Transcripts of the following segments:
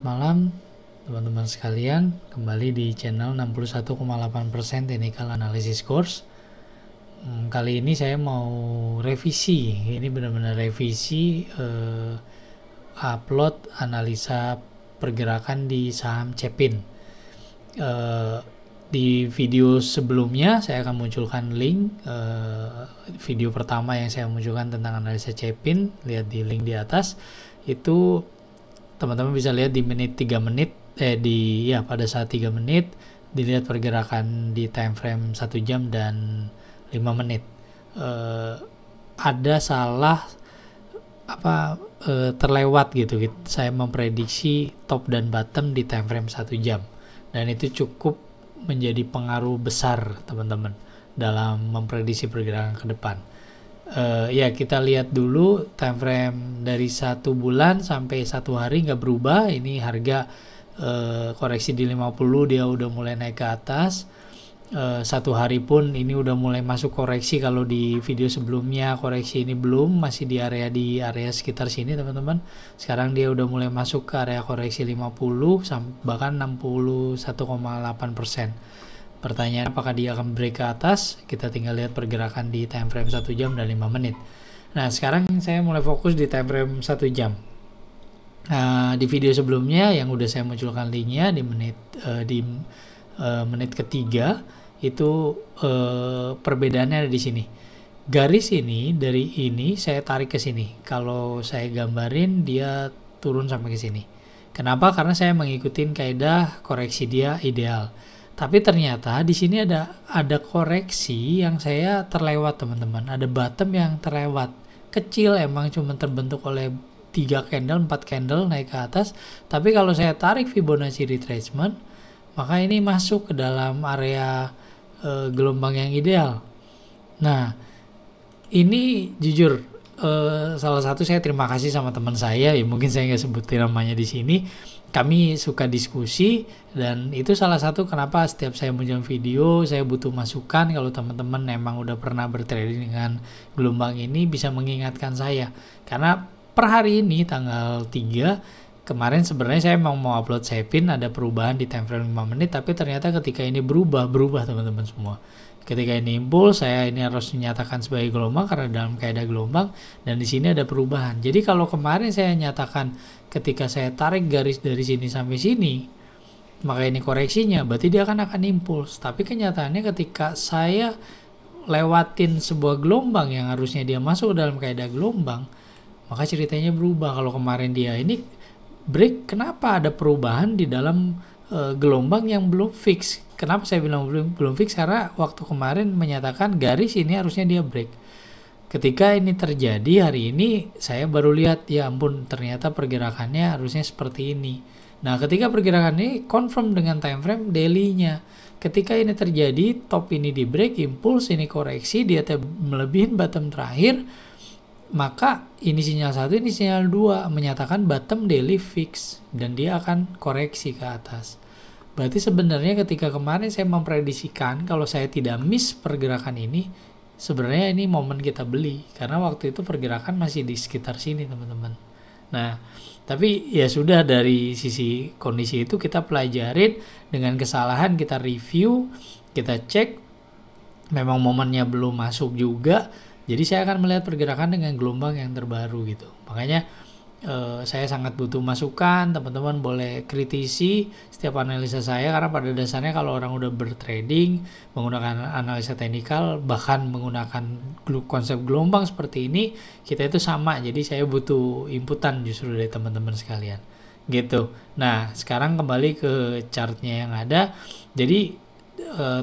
Malam teman-teman sekalian, kembali di channel 61,8% Technical Analysis Course. Kali ini saya mau revisi, ini benar-benar revisi upload analisa pergerakan di saham Cepin. Di video sebelumnya saya akan munculkan link video pertama yang saya munculkan tentang analisa Cepin, lihat di link di atas. Itu teman-teman bisa lihat di menit 3 menit pada saat 3 menit dilihat pergerakan di time frame 1 jam dan 5 menit. Ada salah terlewat gitu. Saya memprediksi top dan bottom di time frame 1 jam dan itu cukup menjadi pengaruh besar teman-teman dalam memprediksi pergerakan ke depan. Kita lihat dulu time frame dari 1 bulan sampai 1 hari nggak berubah. Ini harga koreksi di 50 dia udah mulai naik ke atas. 1 hari pun ini udah mulai masuk koreksi. Kalau di video sebelumnya koreksi ini belum, masih di area sekitar sini teman-teman. Sekarang dia udah mulai masuk ke area koreksi 50 bahkan 61,8%. Pertanyaan apakah dia akan break ke atas? Kita tinggal lihat pergerakan di time frame 1 jam dan 5 menit. Nah, sekarang saya mulai fokus di time frame 1 jam. Di video sebelumnya yang udah saya munculkan linknya di menit ketiga itu perbedaannya ada di sini. Garis ini dari ini saya tarik ke sini. Kalau saya gambarin dia turun sampai ke sini. Kenapa? Karena saya mengikuti kaidah koreksi dia ideal. Tapi ternyata di sini ada koreksi yang saya terlewat teman-teman. Ada bottom yang terlewat. Kecil emang cuma terbentuk oleh 3 candle, 4 candle naik ke atas. Tapi kalau saya tarik Fibonacci retracement, maka ini masuk ke dalam area gelombang yang ideal. Nah, ini jujur salah satu saya terima kasih sama teman saya, ya mungkin saya nggak sebutin namanya di sini. Kami suka diskusi dan itu salah satu kenapa setiap saya muncul video saya butuh masukan. Kalau teman-teman memang udah pernah bertrading dengan gelombang ini bisa mengingatkan saya, karena per hari ini tanggal 3 kemarin sebenarnya saya mau upload Cepin ada perubahan di time frame 5 menit, tapi ternyata ketika ini berubah teman-teman semua. Ketika ini impuls, saya ini harus menyatakan sebagai gelombang karena dalam kaidah gelombang, dan di sini ada perubahan. Jadi kalau kemarin saya nyatakan ketika saya tarik garis dari sini sampai sini, maka ini koreksinya, berarti dia akan impuls. Tapi kenyataannya ketika saya lewatin sebuah gelombang yang harusnya dia masuk dalam kaidah gelombang, maka ceritanya berubah. Kalau kemarin dia ini break, kenapa ada perubahan di dalam gelombang yang belum fix? Kenapa saya bilang belum fix? Karena waktu kemarin menyatakan garis ini harusnya dia break. Ketika ini terjadi hari ini, saya baru lihat, ya ampun, ternyata pergerakannya harusnya seperti ini. Nah, ketika pergerakan ini confirm dengan time frame daily-nya. Ketika ini terjadi, top ini di break, impuls ini koreksi, dia melebihin bottom terakhir, maka ini sinyal 1, ini sinyal 2 menyatakan bottom daily fix dan dia akan koreksi ke atas. Berarti sebenarnya ketika kemarin saya memprediksikan kalau saya tidak miss pergerakan ini, sebenarnya ini momen kita beli karena waktu itu pergerakan masih di sekitar sini teman-teman. Nah, tapi ya sudah, dari sisi kondisi itu kita pelajarin, dengan kesalahan kita review, kita cek memang momennya belum masuk juga. Jadi saya akan melihat pergerakan dengan gelombang yang terbaru gitu. Makanya saya sangat butuh masukan. Teman-teman boleh kritisi setiap analisa saya, karena pada dasarnya kalau orang udah bertrading menggunakan analisa teknikal, bahkan menggunakan konsep gelombang seperti ini, kita itu sama. Jadi saya butuh inputan justru dari teman-teman sekalian gitu. Nah, sekarang kembali ke chartnya yang ada. Jadi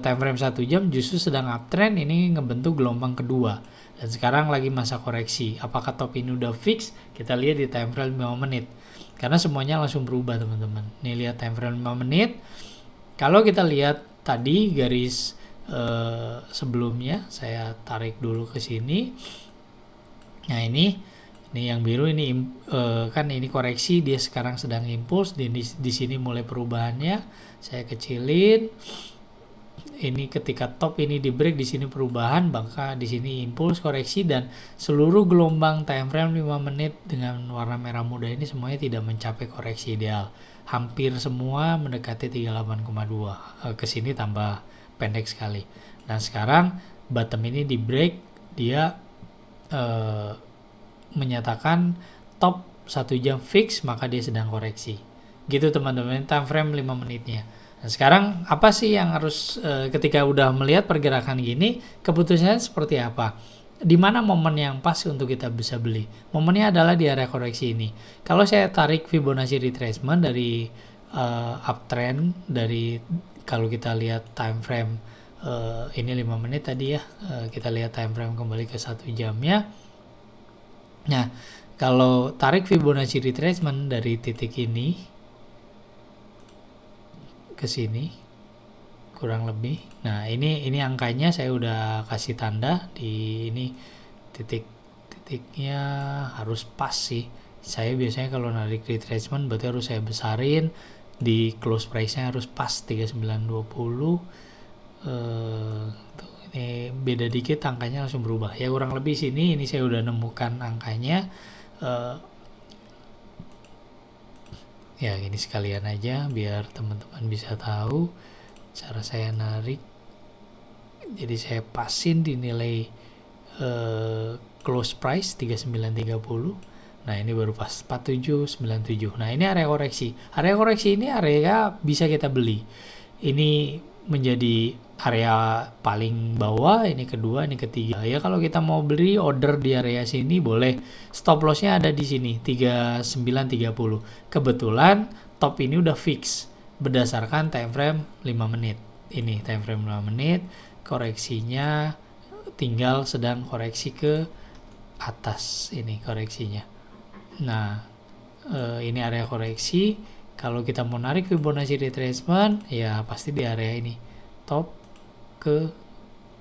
time frame 1 jam justru sedang uptrend, ini ngebentuk gelombang kedua. Dan sekarang lagi masa koreksi. Apakah top ini udah fix? Kita lihat di time frame 5 menit. Karena semuanya langsung berubah teman-teman. Nih lihat time frame 5 menit. Kalau kita lihat tadi garis sebelumnya, saya tarik dulu ke sini. Nah ini yang biru ini kan ini koreksi, dia sekarang sedang impuls. Di sini mulai perubahannya. Saya kecilin. Ini ketika top ini di break, di sini perubahan, maka di sini impuls koreksi, dan seluruh gelombang time frame 5 menit dengan warna merah muda ini semuanya tidak mencapai koreksi ideal. hampir semua mendekati 38,2, ke sini tambah pendek sekali. Nah sekarang bottom ini di break, dia menyatakan top 1 jam fix, maka dia sedang koreksi gitu teman-teman, time frame 5 menitnya. Nah sekarang apa sih yang harus ketika udah melihat pergerakan gini, keputusannya seperti apa, di mana momen yang pas untuk kita bisa beli? Momennya adalah di area koreksi ini. Kalau saya tarik Fibonacci retracement dari uptrend, dari kalau kita lihat time frame ini 5 menit tadi ya, kita lihat time frame kembali ke 1 jamnya. Nah kalau tarik Fibonacci retracement dari titik ini ke sini kurang lebih, nah ini angkanya saya udah kasih tanda di ini, titiknya harus pas sih. Saya biasanya kalau narik retracement berarti harus saya besarin, di close price nya harus pas 3920. Ini beda dikit angkanya langsung berubah ya, kurang lebih sini. Ini saya udah nemukan angkanya, ya gini sekalian aja biar teman-teman bisa tahu cara saya narik. Jadi saya pasin di nilai close price 3930. Nah ini baru pas 4797. Nah ini area koreksi. Area koreksi ini area bisa kita beli. Ini menjadi area paling bawah, ini kedua, ini ketiga. Ya kalau kita mau beli order di area sini boleh. Stop lossnya ada di sini 3930. Kebetulan top ini udah fix berdasarkan time frame 5 menit. Ini time frame 5 menit, koreksinya tinggal sedang koreksi ke atas, ini koreksinya. Nah ini area koreksi. Kalau kita mau narik Fibonacci retracement ya pasti di area ini, top ke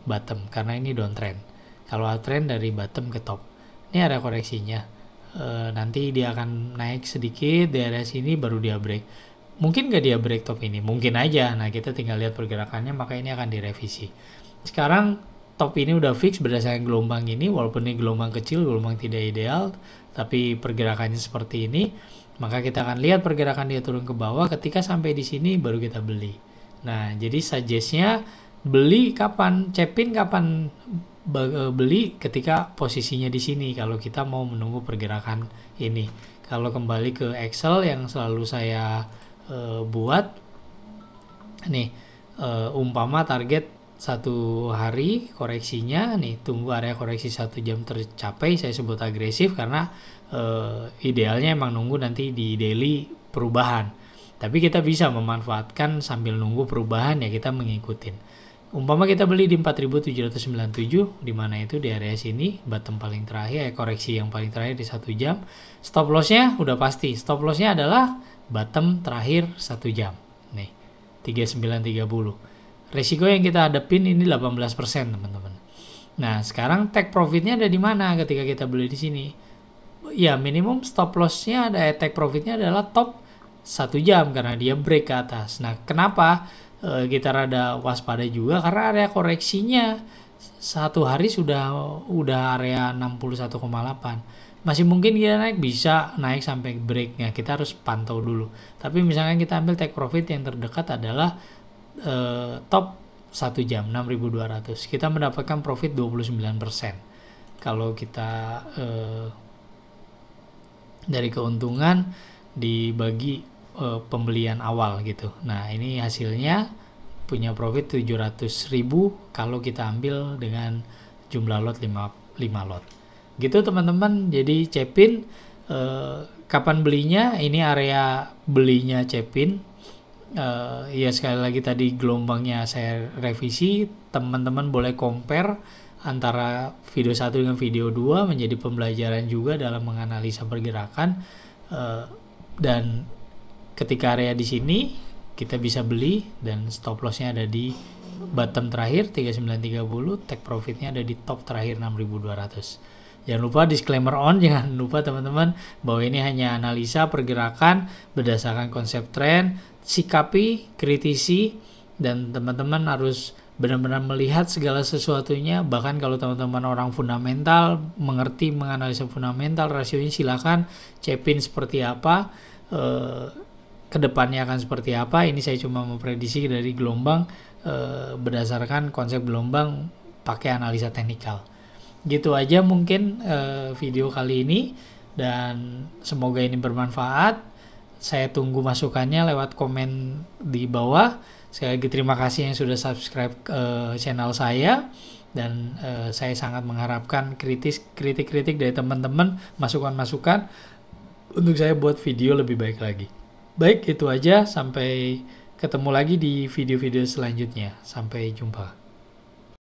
bottom, karena ini downtrend. Kalau uptrend dari bottom ke top, ini area koreksinya. Nanti dia akan naik sedikit di area sini baru dia break. Mungkin nggak dia break top ini, mungkin aja. Nah kita tinggal lihat pergerakannya, maka ini akan direvisi. Sekarang top ini udah fix berdasarkan gelombang ini, walaupun ini gelombang kecil, gelombang tidak ideal, tapi pergerakannya seperti ini. Maka kita akan lihat pergerakan dia turun ke bawah. Ketika sampai di sini baru kita beli. Nah jadi suggestnya beli kapan, cepin kapan beli, ketika posisinya di sini. Kalau kita mau menunggu pergerakan ini, kalau kembali ke Excel yang selalu saya buat nih, umpama target 1 hari koreksinya nih, tunggu area koreksi 1 jam tercapai, saya sebut agresif karena idealnya emang nunggu nanti di daily perubahan, tapi kita bisa memanfaatkan sambil nunggu perubahan ya, kita mengikutin. Umpama kita beli di 4797, di mana itu di area sini, bottom paling terakhir, koreksi yang paling terakhir di 1 jam. Stop lossnya udah pasti, stop lossnya adalah bottom terakhir 1 jam nih, 3930. Resiko yang kita hadapin ini 18% teman-teman. Nah sekarang take profitnya ada di mana ketika kita beli di sini? Ya minimum stop lossnya ada, take profitnya adalah top 1 jam karena dia break ke atas. Nah kenapa kita rada waspada juga? Karena area koreksinya 1 hari sudah area 61,8. Masih mungkin dia naik, bisa naik sampai breaknya, kita harus pantau dulu. Tapi misalkan kita ambil take profit yang terdekat adalah top 1 jam 6200, kita mendapatkan profit 29%. Kalau kita dari keuntungan dibagi pembelian awal gitu. Nah ini hasilnya punya profit 700.000 kalau kita ambil dengan jumlah lot 5 lot gitu teman-teman. Jadi cepin kapan belinya, ini area belinya cepin. Ya sekali lagi tadi gelombangnya saya revisi, teman-teman boleh compare antara video 1 dengan video 2 menjadi pembelajaran juga dalam menganalisa pergerakan. Dan ketika area di sini kita bisa beli dan stop lossnya ada di bottom terakhir 3930, take profitnya ada di top terakhir 6200. Jangan lupa disclaimer on, jangan lupa teman-teman bahwa ini hanya analisa pergerakan berdasarkan konsep tren, sikapi, kritisi, dan teman-teman harus benar-benar melihat segala sesuatunya. Bahkan kalau teman-teman orang fundamental, mengerti menganalisa fundamental, rasionya silakan cepin seperti apa. kedepannya akan seperti apa, ini saya cuma memprediksi dari gelombang berdasarkan konsep gelombang pakai analisa teknikal. Gitu aja mungkin video kali ini, dan semoga ini bermanfaat. Saya tunggu masukannya lewat komen di bawah. Sekali lagi terima kasih yang sudah subscribe channel saya, dan saya sangat mengharapkan kritik-kritik dari teman-teman, masukan-masukan untuk saya buat video lebih baik lagi. Baik, itu aja. Sampai ketemu lagi di video-video selanjutnya. Sampai jumpa.